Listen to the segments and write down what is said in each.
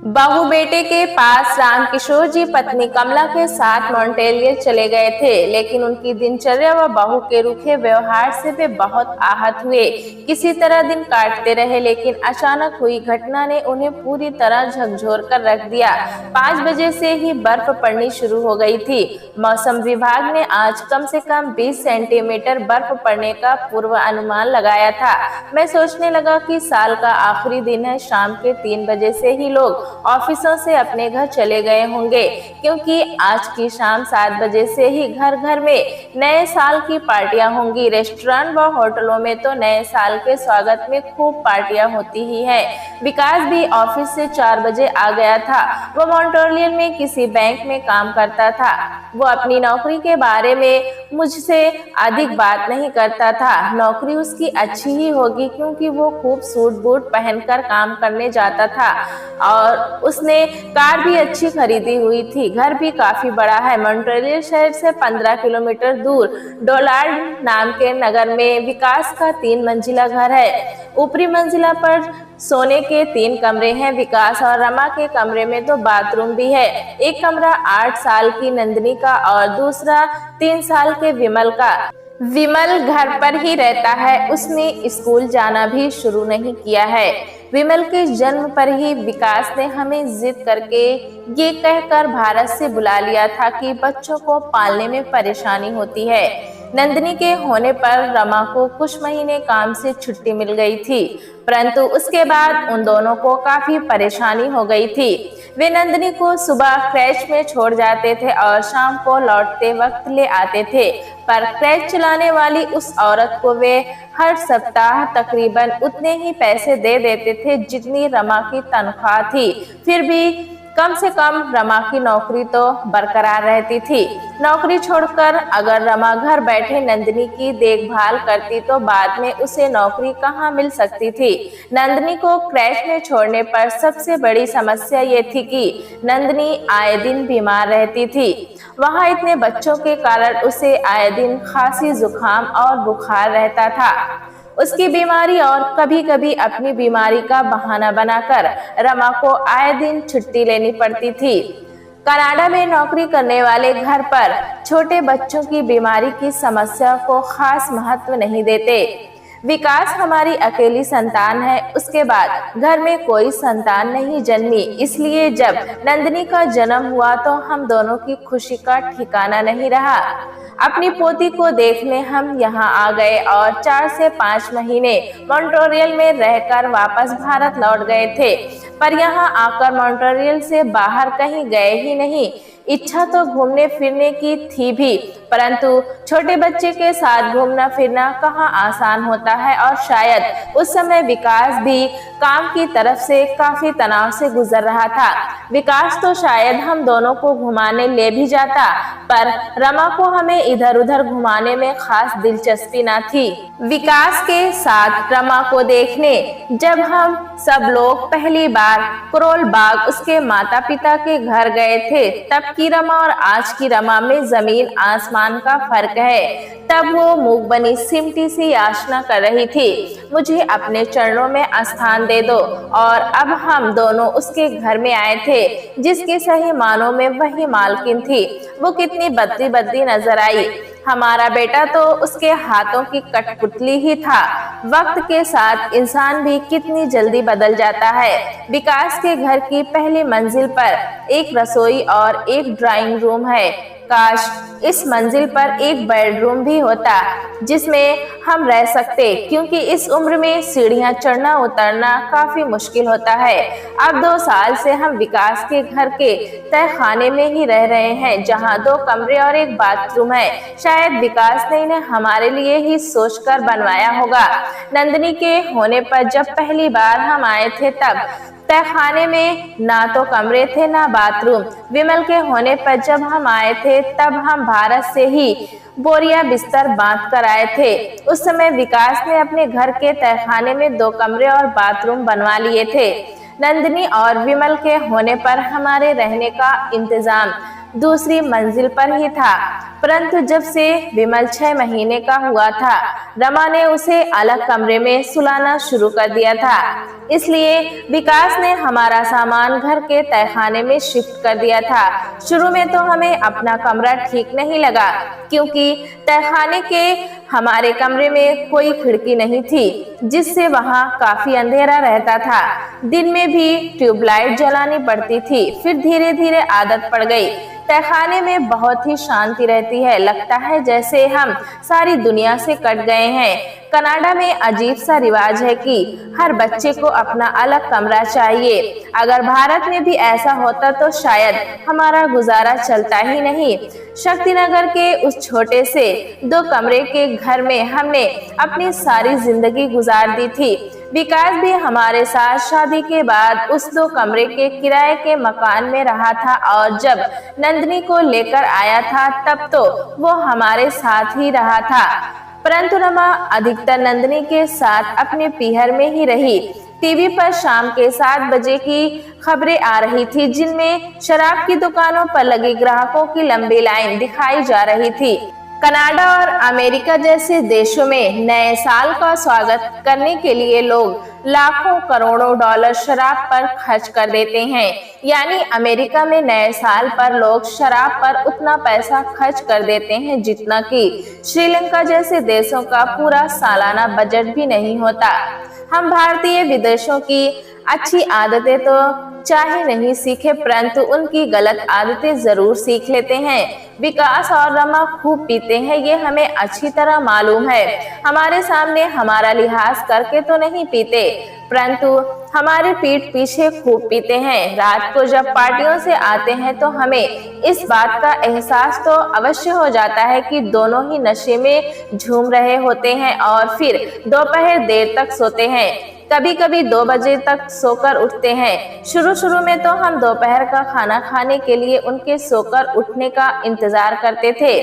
बहू बेटे के पास रामकिशोर जी पत्नी कमला के साथ मॉन्टेलियर चले गए थे, लेकिन उनकी दिनचर्या व बहू के रूखे व्यवहार से वे बहुत आहत हुए। किसी तरह दिन काटते रहे, लेकिन अचानक हुई घटना ने उन्हें पूरी तरह झकझोर कर रख दिया। 5 बजे से ही बर्फ पड़नी शुरू हो गई थी। मौसम विभाग ने आज कम से कम 20 सेंटीमीटर बर्फ पड़ने का पूर्व अनुमान लगाया था। मैं सोचने लगा कि साल का आखिरी दिन है। शाम के 3 बजे से ही लोग ऑफिसों से अपने घर चले गए होंगे, क्योंकि आज की शाम 7 बजे से ही घर घर में नए साल की पार्टियां होंगी। रेस्टोरेंट व होटलों में तो नए साल के स्वागत में खूब पार्टियां होती ही हैं। विकास भी ऑफिस से 4 बजे आ गया था। वो मॉन्ट्रियल में किसी बैंक में काम करता था। वो अपनी नौकरी के बारे में मुझसे अधिक बात नहीं करता था। नौकरी उसकी अच्छी ही होगी, क्योंकि वो खूब सूट बूट पहनकर काम करने जाता था और उसने कार भी अच्छी खरीदी हुई थी। घर भी काफी बड़ा है। मॉन्ट्रियल शहर से 15 किलोमीटर दूर डोलार्ड नाम के नगर में विकास का 3 मंजिला घर है। ऊपरी मंजिला पर सोने के 3 कमरे हैं। विकास और रमा के कमरे में तो बाथरूम भी है। एक कमरा 8 साल की नंदिनी का और दूसरा 3 साल के विमल का। विमल घर पर ही रहता है। उसने स्कूल जाना भी शुरू नहीं किया है। विमल के जन्म पर ही विकास ने हमें जिद करके ये कहकर भारत से बुला लिया था कि बच्चों को पालने में परेशानी होती है। नंदिनी के होने पर रमा को कुछ महीने काम से छुट्टी मिल गई थी, परंतु उसके बाद उन दोनों को काफी परेशानी हो गई थी। वे नंदिनी को सुबह क्रैच में छोड़ जाते थे और शाम को लौटते वक्त ले आते थे, पर क्रैच चलाने वाली उस औरत को वे हर सप्ताह तकरीबन उतने ही पैसे दे देते थे जितनी रमा की तनख्वाह थी। फिर भी कम से कम रमा की नौकरी तो बरकरार रहती थी। नौकरी छोड़कर अगर रमा घर बैठे नंदिनी की देखभाल करती तो बाद में उसे नौकरी कहाँ मिल सकती थी। नंदिनी को क्रैच में छोड़ने पर सबसे बड़ी समस्या ये थी कि नंदिनी आए दिन बीमार रहती थी। वहाँ इतने बच्चों के कारण उसे आए दिन खांसी, जुकाम और बुखार रहता था। उसकी बीमारी और कभी कभी अपनी बीमारी का बहाना बनाकर रमा को आए दिन छुट्टी लेनी पड़ती थी। कनाडा में नौकरी करने वाले घर पर छोटे बच्चों की बीमारी की समस्या को खास महत्व नहीं देते। विकास हमारी अकेली संतान है। उसके बाद घर में कोई संतान नहीं जन्मी, इसलिए जब नंदिनी का जन्म हुआ तो हम दोनों की खुशी का ठिकाना नहीं रहा। अपनी पोती को देखने हम यहाँ आ गए और 4 से 5 महीने मॉन्ट्रियल में रहकर वापस भारत लौट गए थे, पर यहाँ आकर मॉन्ट्रियल से बाहर कहीं गए ही नहीं। इच्छा तो घूमने फिरने की थी भी, परंतु छोटे बच्चे के साथ घूमना फिरना कहाँ आसान होता है और शायद उस समय विकास भी काम की तरफ से काफी तनाव से गुजर रहा था। विकास तो शायद हम दोनों को घुमाने ले भी जाता, पर रमा को हमें इधर उधर घुमाने में खास दिलचस्पी न थी। विकास के साथ रमा को देखने जब हम सब लोग पहली बार करोल बाग उसके माता पिता के घर गए थे, तब की रमा और आज की रमा में जमीन आसमान का फर्क है। तब वो मूक बनी सिमटी सी याचना कर रही थी, मुझे अपने चरणों में स्थान दे दो, और अब हम दोनों उसके घर में आए थे, जिसके सही मानों में वही मालकिन थी। वो कितनी बदली बदली नजर आई। हमारा बेटा तो उसके हाथों की कठपुतली ही था। वक्त के साथ इंसान भी कितनी जल्दी बदल जाता है। विकास के घर की पहली मंजिल पर एक रसोई और एक ड्राइंग रूम है। काश इस मंजिल पर एक बेडरूम भी होता जिसमें हम रह सकते, क्योंकि इस उम्र में सीढ़ियां चढ़ना उतरना काफी मुश्किल होता है। अब 2 साल से हम विकास के घर के तहखाने में ही रह रहे हैं, जहां 2 कमरे और एक बाथरूम है। शायद विकास ने इन्हें हमारे लिए ही सोचकर बनवाया होगा। नंदिनी के होने पर जब पहली बार हम आए थे तब तहखाने में ना तो कमरे थे ना बाथरूम। विमल के होने पर जब हम आए थे तब हम भारत से ही बोरिया बिस्तर बांध कर आए थे। उस समय विकास ने अपने घर के तहखाने में 2 कमरे और बाथरूम बनवा लिए थे। नंदिनी और विमल के होने पर हमारे रहने का इंतजाम दूसरी मंजिल पर ही था। परंतु जब से विमल 6 महीने का हुआ था, रमा ने उसे अलग कमरे में सुलाना शुरू कर दिया था। इसलिए विकास ने हमारा सामान घर के तहखाने में शिफ्ट कर दिया था। शुरू में तो हमें अपना कमरा ठीक नहीं लगा, क्योंकि तहखाने के हमारे कमरे में कोई खिड़की नहीं थी, जिससे वहां काफी अंधेरा रहता था। दिन में भी ट्यूबलाइट जलानी पड़ती थी। फिर धीरे धीरे आदत पड़ गई। तहखाने में बहुत ही शांति रहती है, लगता है जैसे हम सारी दुनिया से कट गए हैं। कनाडा में अजीब सा रिवाज है कि हर बच्चे को अपना अलग कमरा चाहिए। अगर भारत में भी ऐसा होता तो शायद हमारा गुजारा चलता ही नहीं। शक्तिनगर के उस छोटे से 2 कमरे के घर में हमने अपनी सारी जिंदगी गुजार दी थी। विकास भी हमारे साथ शादी के बाद उस 2 कमरे के किराए के मकान में रहा था, और जब नंदिनी को लेकर आया था तब तो वो हमारे साथ ही रहा था। परंतु रमा अधिकतर नंदिनी के साथ अपने पीहर में ही रही। टीवी पर शाम के 7 बजे की खबरें आ रही थी, जिनमें शराब की दुकानों पर लगे ग्राहकों की लंबी लाइन दिखाई जा रही थी। कनाडा और अमेरिका जैसे देशों में नए साल का स्वागत करने के लिए लोग लाखों करोड़ों डॉलर शराब पर खर्च कर देते हैं। यानी अमेरिका में नए साल पर लोग शराब पर उतना पैसा खर्च कर देते हैं जितना कि श्रीलंका जैसे देशों का पूरा सालाना बजट भी नहीं होता। हम भारतीय विदेशों की अच्छी आदतें तो चाहे नहीं सीखे, परंतु उनकी गलत आदतें जरूर सीख लेते हैं। विकास और रमा खूब पीते हैं, ये हमें अच्छी तरह मालूम है। हमारे सामने हमारा लिहाज करके तो नहीं पीते, परंतु हमारे पीठ पीछे खूब पीते हैं। रात को जब पार्टियों से आते हैं तो हमें इस बात का एहसास तो अवश्य हो जाता है कि दोनों ही नशे में झूम रहे होते हैं, और फिर दोपहर देर तक सोते हैं। कभी कभी 2 बजे तक सोकर उठते हैं। शुरू में तो हम दोपहर का खाना खाने के लिए उनके सोकर उठने का इंतजार करते थे,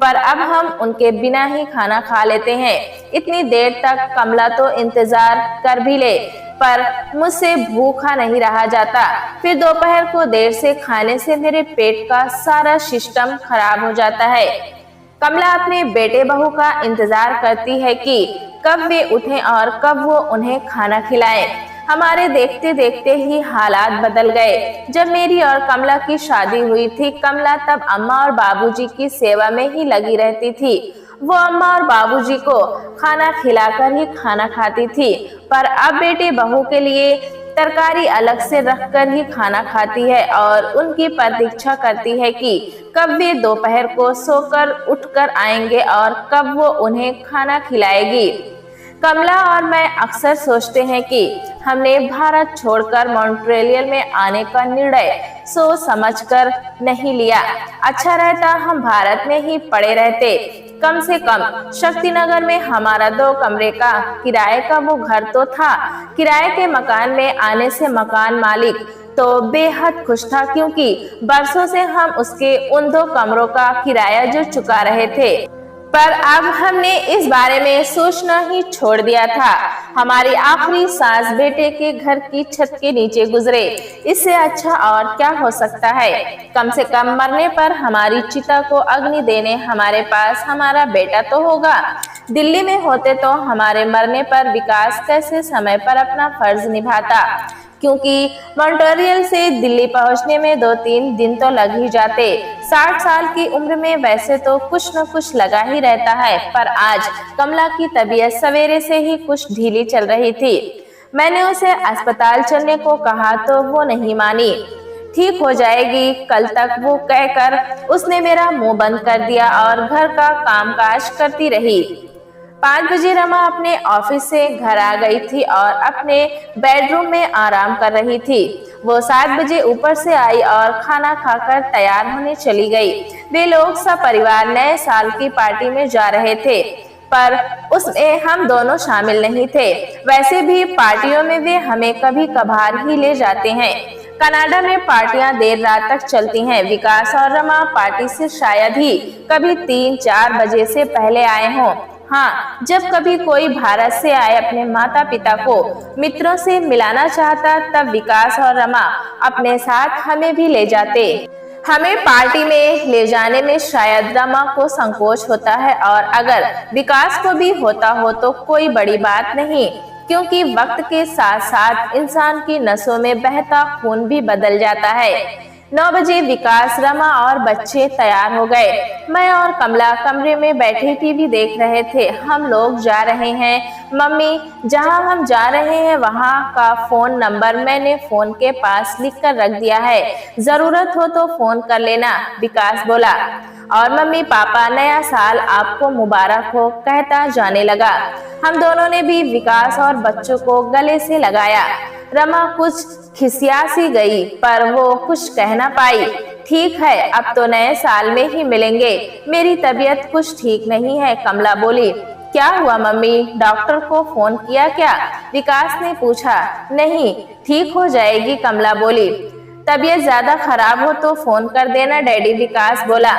पर अब हम उनके बिना ही खाना खा लेते हैं। इतनी देर तक कमला तो इंतजार कर भी ले, पर मुझसे भूखा नहीं रहा जाता। फिर दोपहर को देर से खाने से मेरे पेट का सारा सिस्टम खराब हो जाता है। कमला अपने बेटे बहू का इंतजार करती है कि कब वे उठें और कब वो उन्हें खाना खिलाएं। हमारे देखते देखते ही हालात बदल गए। जब मेरी और कमला की शादी हुई थी, कमला तब अम्मा और बाबूजी की सेवा में ही लगी रहती थी। वो अम्मा और बाबूजी को खाना खिलाकर ही खाना खाती थी, पर अब बेटे बहू के लिए तरकारी अलग से रखकर ही खाना खाती है और उनकी प्रतीक्षा करती है कि कब वे दोपहर को सोकर उठकर आएंगे और कब वो उन्हें खाना खिलाएगी। कमला और मैं अक्सर सोचते हैं कि हमने भारत छोड़कर मॉन्ट्रियल में आने का निर्णय सोच समझकर नहीं लिया। अच्छा रहता हम भारत में ही पड़े रहते। कम से कम शक्तिनगर में हमारा 2 कमरे का किराए का वो घर तो था। किराए के मकान में आने से मकान मालिक तो बेहद खुश था, क्योंकि बरसों से हम उसके उन 2 कमरों का किराया जो चुका रहे थे। पर अब हमने इस बारे में सोचना ही छोड़ दिया था। हमारी आखिरी सांस बेटे के घर की छत के नीचे गुजरे। इससे अच्छा और क्या हो सकता है। कम से कम मरने पर हमारी चिता को अग्नि देने हमारे पास हमारा बेटा तो होगा। दिल्ली में होते तो हमारे मरने पर विकास कैसे समय पर अपना फर्ज निभाता, क्योंकि मॉन्ट्रियल से दिल्ली पहुंचने में 2-3 दिन तो लग ही जाते। 60 साल की उम्र में वैसे तो कुछ न कुछ लगा ही रहता है, पर आज कमला की तबीयत सवेरे से ही कुछ ढीली चल रही थी। मैंने उसे अस्पताल चलने को कहा तो वो नहीं मानी। ठीक हो जाएगी कल तक, वो कहकर उसने मेरा मुंह बंद कर दिया और घर का कामकाज करती रही। 5 बजे रमा अपने ऑफिस से घर आ गई थी और अपने बेडरूम में आराम कर रही थी। वो 7 बजे ऊपर से आई और खाना खाकर तैयार होने चली गई। वे लोग सब परिवार नए साल की पार्टी में जा रहे थे, पर उसमें हम दोनों शामिल नहीं थे। वैसे भी पार्टियों में वे हमें कभी कभार ही ले जाते हैं। कनाडा में पार्टियां देर रात तक चलती हैं। विकास और रमा पार्टी से शायद ही कभी 3-4 बजे से पहले आए हों। हाँ, जब कभी कोई भारत से आए अपने माता पिता को मित्रों से मिलाना चाहता, तब विकास और रमा अपने साथ हमें भी ले जाते। हमें पार्टी में ले जाने में शायद रमा को संकोच होता है, और अगर विकास को भी होता हो तो कोई बड़ी बात नहीं, क्योंकि वक्त के साथ साथ इंसान की नसों में बहता खून भी बदल जाता है। 9 बजे विकास, रमा और बच्चे तैयार हो गए। मैं और कमला कमरे में बैठे टीवी देख रहे थे। हम लोग जा रहे हैं मम्मी, जहां हम जा रहे हैं वहां का फोन नंबर मैंने फोन के पास लिख कर रख दिया है, जरूरत हो तो फोन कर लेना, विकास बोला। और मम्मी पापा नया साल आपको मुबारक हो कहता जाने लगा। हम दोनों ने भी विकास और बच्चों को गले से लगाया। रमा कुछ खिसिया सी गई, पर वो कुछ कह ना पाई। ठीक है, अब तो नए साल में ही मिलेंगे, मेरी तबीयत कुछ ठीक नहीं है, कमला बोली। क्या हुआ मम्मी, डॉक्टर को फोन किया क्या, विकास ने पूछा। नहीं, ठीक हो जाएगी, कमला बोली। तबीयत ज्यादा खराब हो तो फोन कर देना डैडी, विकास बोला।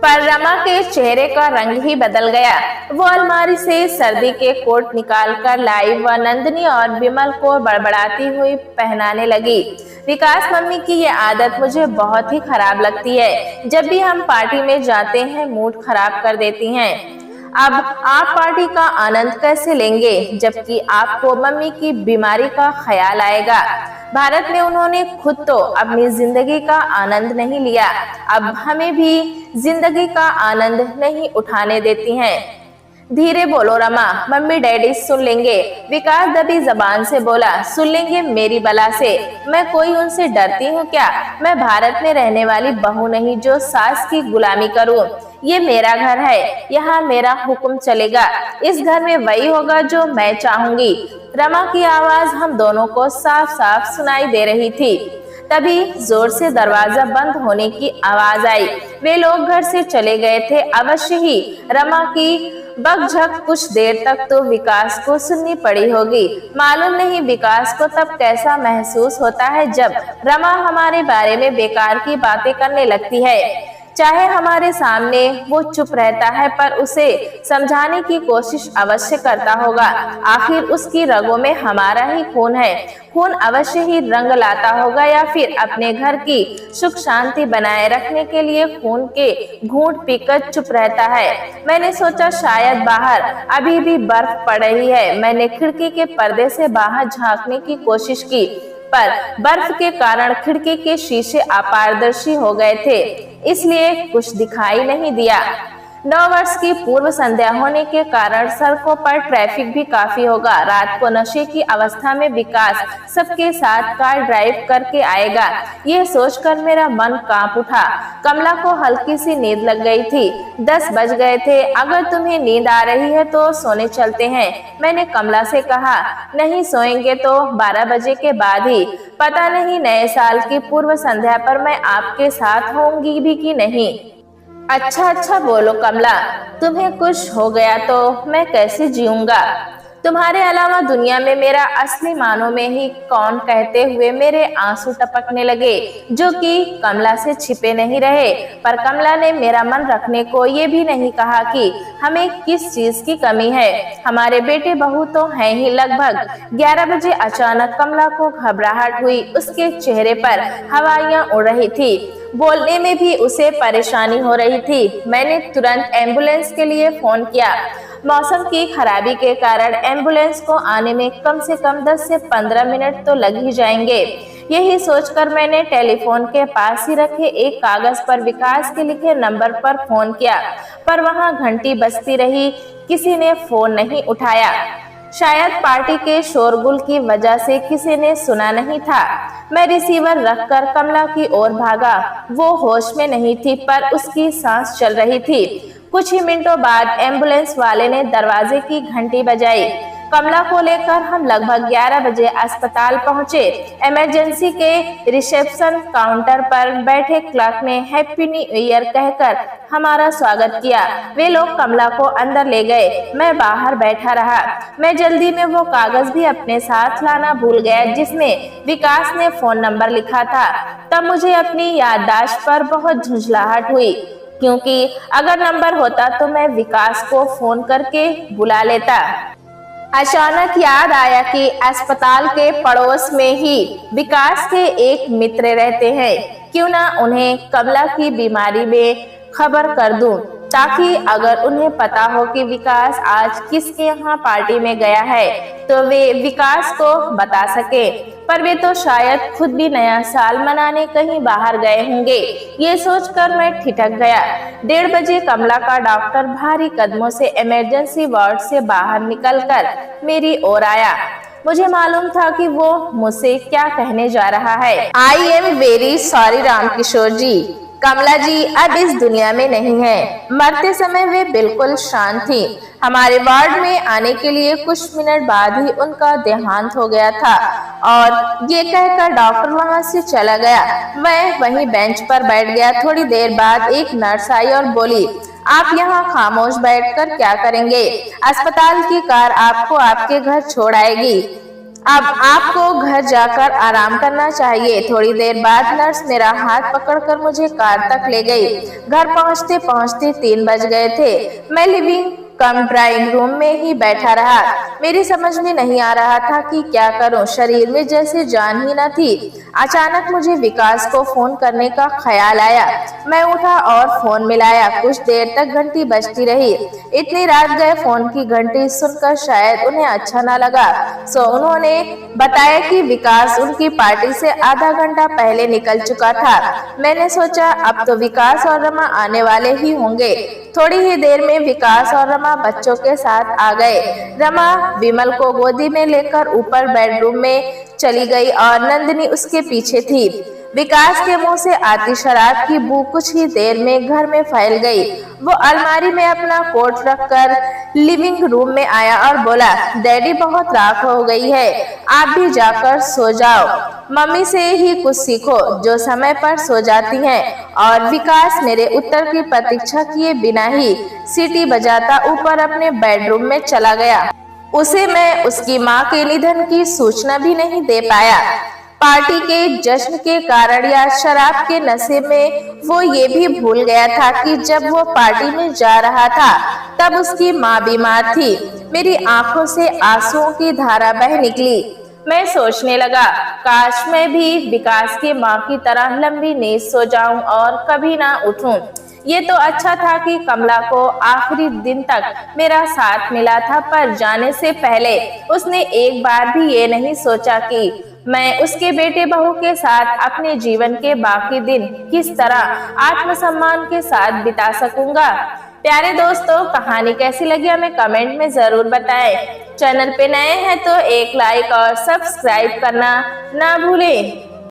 पर रमा के चेहरे का रंग ही बदल गया। वो अलमारी से सर्दी के कोट निकाल कर लाई व नंदिनी और विमल को बड़बड़ाती हुई पहनाने लगी। विकास, मम्मी की ये आदत मुझे बहुत ही खराब लगती है। जब भी हम पार्टी में जाते हैं मूड खराब कर देती हैं। अब आप पार्टी का आनंद कैसे लेंगे जबकि आपको मम्मी की बीमारी का ख्याल आएगा। भारत में उन्होंने खुद तो अपनी जिंदगी का आनंद नहीं लिया, अब हमें भी जिंदगी का आनंद नहीं उठाने देती हैं। धीरे बोलो रमा, मम्मी डैडी सुन लेंगे, विकास दबी जबान से बोला। सुन लेंगे मेरी बला से, मैं कोई उनसे डरती हूँ क्या। मैं भारत में रहने वाली बहू नहीं जो सास की गुलामी करूँ। ये मेरा घर है, यहाँ मेरा हुक्म चलेगा, इस घर में वही होगा जो मैं चाहूंगी। रमा की आवाज हम दोनों को साफ साफ सुनाई दे रही थी। तभी जोर से दरवाजा बंद होने की आवाज आई। वे लोग घर से चले गए थे। अवश्य ही रमा की बकझक कुछ देर तक तो विकास को सुननी पड़ी होगी। मालूम नहीं विकास को तब कैसा महसूस होता है जब रमा हमारे बारे में बेकार की बातें करने लगती है। चाहे हमारे सामने वो चुप रहता है, पर उसे समझाने की कोशिश अवश्य करता होगा। आखिर उसकी रगों में हमारा ही खून है। खून अवश्य ही रंग लाता होगा, या फिर अपने घर की सुख शांति बनाए रखने के लिए खून के घूंट पीकर चुप रहता है। मैंने सोचा शायद बाहर अभी भी बर्फ पड़ रही है। मैंने खिड़की के पर्दे से बाहर झांकने की कोशिश की, पर बर्फ के कारण खिड़की के शीशे अपारदर्शी हो गए थे, इसलिए कुछ दिखाई नहीं दिया। 9 वर्ष की पूर्व संध्या होने के कारण सड़कों पर ट्रैफिक भी काफी होगा। रात को नशे की अवस्था में विकास सबके साथ कार ड्राइव करके आएगा, ये सोचकर मेरा मन कांप उठा। कमला को हल्की सी नींद लग गई थी। 10 बज गए थे। अगर तुम्हें नींद आ रही है तो सोने चलते हैं, मैंने कमला से कहा। नहीं सोएंगे तो 12 बजे के बाद ही। पता नहीं नए साल की पूर्व संध्या पर मैं आपके साथ होंगी भी कि नहीं। अच्छा बोलो कमला, तुम्हें कुछ हो गया तो मैं कैसे जीऊंगा। तुम्हारे अलावा दुनिया में मेरा असली मानो में ही कौन, कहते हुए मेरे आंसू टपकने लगे, जो कि कमला से छिपे नहीं रहे। पर कमला ने मेरा मन रखने को ये भी नहीं कहा कि हमें किस चीज की कमी है। हमारे बेटे बहू तो हैं ही। लगभग 11 बजे अचानक कमला को घबराहट हुई। उसके चेहरे पर हवाइयां उड़ रही थी, बोलने में भी उसे परेशानी हो रही थी। मैंने तुरंत एम्बुलेंस के लिए फोन किया। मौसम की खराबी के कारण एम्बुलेंस को आने में कम से कम 10 से 15 मिनट तो लग ही जाएंगे। यही सोचकर मैंने टेलीफोन के पास ही रखे एक कागज पर विकास के लिखे नंबर पर फोन किया, पर वहां घंटी बजती रही, किसी ने फोन नहीं उठाया। शायद पार्टी के शोरगुल की वजह से किसी ने सुना नहीं था। मैं रिसीवर रखकर कमला की ओर भागा। वो होश में नहीं थी, पर उसकी सांस चल रही थी। कुछ ही मिनटों बाद एम्बुलेंस वाले ने दरवाजे की घंटी बजाई। कमला को लेकर हम लगभग 11 बजे अस्पताल पहुंचे। इमरजेंसी के रिसेप्शन काउंटर पर बैठे क्लर्क ने हैप्पी न्यू ईयर कहकर हमारा स्वागत किया। वे लोग कमला को अंदर ले गए, मैं बाहर बैठा रहा। मैं जल्दी में वो कागज भी अपने साथ लाना भूल गया जिसमें विकास ने फोन नंबर लिखा था। तब मुझे अपनी याददाश्त पर बहुत झुंझलाहट हुई, क्योंकि अगर नंबर होता तो मैं विकास को फोन करके बुला लेता। अचानक याद आया कि अस्पताल के पड़ोस में ही विकास के एक मित्र रहते हैं। क्यों ना उन्हें कमला की बीमारी में खबर कर दूं, ताकि अगर उन्हें पता हो कि विकास आज किसके यहाँ पार्टी में गया है तो वे विकास को बता सके। पर वे तो शायद खुद भी नया साल मनाने कहीं बाहर गए होंगे। ये सोचकर मैं ठिठक गया। 1:30 बजे कमला का डॉक्टर भारी कदमों से इमरजेंसी वार्ड से बाहर निकलकर मेरी ओर आया। मुझे मालूम था कि वो मुझसे क्या कहने जा रहा है। I am very sorry Ramkishore ji, Kamala ji अब इस दुनिया में नहीं है। मरते समय वे बिल्कुल शांत थी। हमारे वार्ड में आने के लिए कुछ मिनट बाद ही उनका देहांत हो गया था और ये कहकर डॉक्टर वहां से चला गया। मैं वहीं बेंच पर बैठ गया। थोड़ी देर बाद एक नर्स आई और बोली, आप यहाँ खामोश बैठकर क्या करेंगे? अस्पताल की कार आपको आपके घर छोड़ आएगी। अब आपको घर जाकर आराम करना चाहिए। थोड़ी देर बाद नर्स मेरा हाथ पकड़कर मुझे कार तक ले गई। घर पहुंचते पहुंचते 3 बज गए थे। मैं लिविंग कम ड्राइंग रूम में ही बैठा रहा। मेरी समझ में नहीं आ रहा था कि क्या करूं। शरीर में जैसे जान ही न थी। अचानक मुझे विकास को फोन करने का ख्याल आया। मैं उठा और फोन मिलाया। कुछ देर तक घंटी बजती रही। इतनी रात गए फोन की घंटी सुनकर शायद उन्हें अच्छा न लगा, सो उन्होंने बताया कि विकास उनकी पार्टी से आधा घंटा पहले निकल चुका था। मैंने सोचा अब तो विकास और रमा आने वाले ही होंगे। थोड़ी ही देर में विकास और रमा बच्चों के साथ आ गए। रमा विमल को गोदी में लेकर ऊपर बेडरूम में चली गई और नंदिनी उसके पीछे थी। विकास के मुंह से आती शराब की बू कुछ ही देर में घर में फैल गई। वो अलमारी में अपना कोट रखकर लिविंग रूम में आया और बोला, डैडी बहुत रात हो गई है, आप भी जाकर सो जाओ। मम्मी से ही कुछ सीखो जो समय पर सो जाती हैं। और विकास मेरे उत्तर की प्रतीक्षा किए बिना ही सीटी बजाता ऊपर अपने बेडरूम में चला गया। उसे मैं उसकी माँ के निधन की सूचना भी नहीं दे पाया। पार्टी के जश्न के कारण या शराब के नशे में वो ये भी भूल गया था कि जब वो पार्टी में जा रहा था तब उसकी माँ बीमार थी। मेरी आंखों से आंसुओं की धारा बह निकली। मैं सोचने लगा, काश मैं भी विकास की माँ की तरह लंबी नींद सो जाऊं और कभी ना उठूं। ये तो अच्छा था कि कमला को आखिरी दिन तक मेरा साथ मिला था, पर जाने से पहले उसने एक बार भी ये नहीं सोचा कि मैं उसके बेटे बहू के साथ अपने जीवन के बाकी दिन किस तरह आत्मसम्मान के साथ बिता सकूंगा। प्यारे दोस्तों, कहानी कैसी लगी हमें कमेंट में जरूर बताएं। चैनल पे नए हैं तो एक लाइक और सब्सक्राइब करना ना भूलें।